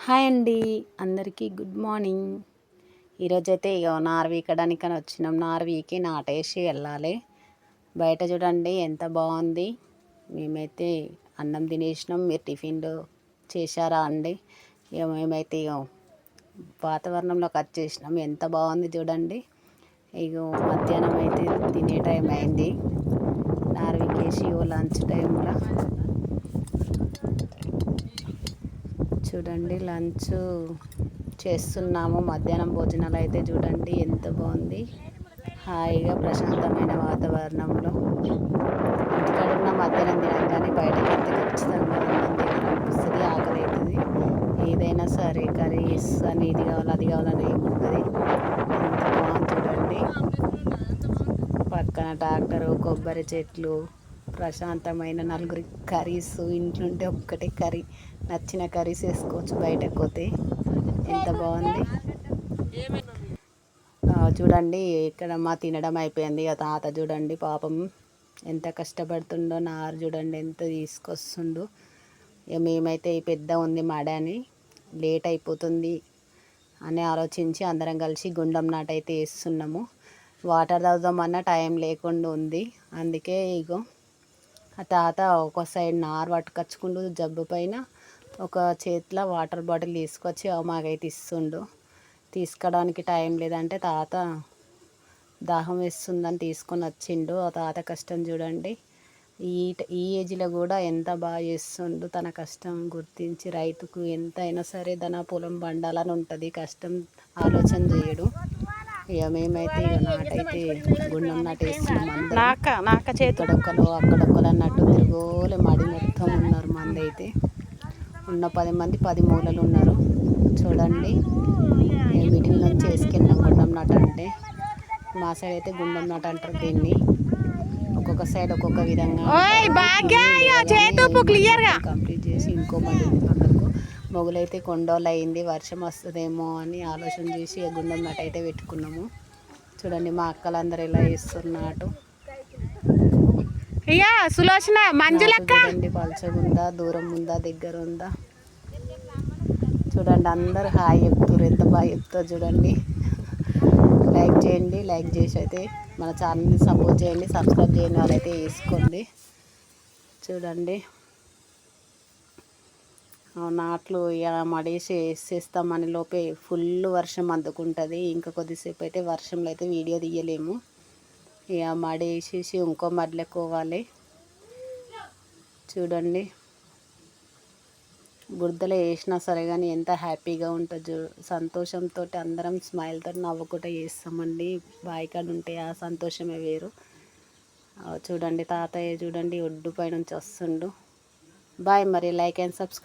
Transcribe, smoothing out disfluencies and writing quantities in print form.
Hi అండి, అందరికీ good morning. ఈరోజైతే ఇక నారు వీకడానికి అని వచ్చినాం. నారు వీకి నాటేసి వెళ్ళాలి. బయట చూడండి ఎంత బాగుంది. మేమైతే అన్నం తినేసినాం. మీరు టిఫిన్లు చేశారా అండి? ఇక మేమైతే ఇక వాతావరణంలోకి వచ్చేసినాం. ఎంత బాగుంది చూడండి. ఇక మధ్యాహ్నం అయితే తినే టైం అయింది. నారు వీకేసి లంచ్ టైంలో చూడండి లంచ్ చేస్తున్నాము. మధ్యాహ్నం భోజనాలు అయితే చూడండి ఎంత బాగుంది. హాయిగా ప్రశాంతమైన వాతావరణంలో ఇంటికాడ ఉన్న మధ్యాహ్నం తినగానే బయటకు వెళ్తే ఖచ్చితంగా అన్నం తినాలనిపిస్తుంది, ఆకలి అవుతుంది. ఏదైనా సరే కర్రీస్ అని ఇది కావాలి అది కావాలని ఏముంటుంది. ఎంత బాగుంది చూడండి. పక్కన ట్రాక్టరు, కొబ్బరి చెట్లు, ప్రశాంతమైన నలుగురి కర్రీస్. ఇంట్లో ఉంటే ఒక్కటే కర్రీ, నచ్చిన కర్రీస్ వేసుకోవచ్చు. బయటకు పోతే ఎంత బాగుంది చూడండి. ఇక్కడ మా తినడం అయిపోయింది. ఆ తాత చూడండి పాపం ఎంత కష్టపడుతుండో. నారు చూడండి ఎంత తీసుకొస్తుండో. ఇక మేమైతే ఈ పెద్ద ఉంది మడని లేట్ అయిపోతుంది అని ఆలోచించి అందరం కలిసి గుండం నాటైతే వేస్తున్నాము. వాటర్ తాగుదామన్న టైం లేకుండా ఉంది. అందుకే ఇగో ఆ తాత ఒక సైడ్ నారు పట్టుకొచ్చుకుంటూ జబ్బు పైన ఒక చేతిలో వాటర్ బాటిల్ తీసుకొచ్చి మాకైతే ఇస్తుండు. తీసుకోవడానికి టైం లేదంటే తాత దాహం వేస్తుందని తీసుకొని వచ్చిండు. ఆ తాత కష్టం చూడండి. ఈ ఏజ్లో కూడా ఎంత బాగా చేస్తుండు. తన కష్టం గుర్తించి రైతుకు ఎంతైనా సరే తన పొలం పండాలని ఉంటుంది. కష్టం ఆలోచన చేయడు. ఇక మేమైతే ఇక నాటైతే గుండం నాటేస్తున్నాం. ఇక్కడొక్కరు అక్కడొక్కరు అన్నట్టు తిరుగోలే మడి మొత్తం ఉన్నారు. మందైతే ఉన్న 10 మంది 10 మూలలు ఉన్నారు. చూడండి మిడిల్ నుంచి వేసుకెళ్ళాం గుండం నాట అంటే. మా సైడ్ అయితే గుండం నాట అంటారు దీన్ని. ఒక్కొక్క సైడ్ ఒక్కొక్క విధంగా కంప్లీట్ చేసి ఇంకో మడి పక్కకు మొగులైతే కొండోళ్ళు అయింది. వర్షం వస్తుందేమో అని ఆలోచన చేసి గుండం నాట అయితే పెట్టుకున్నాము. చూడండి మా అక్కలందరూ ఎలా వేస్తున్నట్టు. చూడండి పలచగుందా, దూరం ఉందా, దగ్గర ఉందా. చూడండి అందరు హాయ్ చెప్తారు. ఎంత బాగా చెప్తారు చూడండి. లైక్ చేయండి. లైక్ చేసి అయితే మన ఛానల్ని సపోర్ట్ చేయండి. సబ్స్క్రైబ్ చేయని వాళ్ళైతే వేసుకోండి. చూడండి నాట్లు ఇలా మడేసి వేసేస్తామని లోపే ఫుల్ వర్షం అందుకుంటుంది. ఇంకా కొద్దిసేపు అయితే వర్షంలో అయితే వీడియో తీయలేము. ఇక మడేసేసి ఇంకో మడలేకోవాలి. చూడండి బురదలో వేసినా సరే కానీ ఎంత హ్యాపీగా ఉంటుంది. సంతోషంతో అందరం స్మైల్తో నవ్వుకుంటూ చేస్తామండి. బాయికాడ ఉంటే ఆ సంతోషమే వేరు. చూడండి తాతయ్య చూడండి ఒడ్డు పై నుంచి వస్తుండు. బాయ్. మరి లైక్ అండ్ సబ్స్క్రైబ్.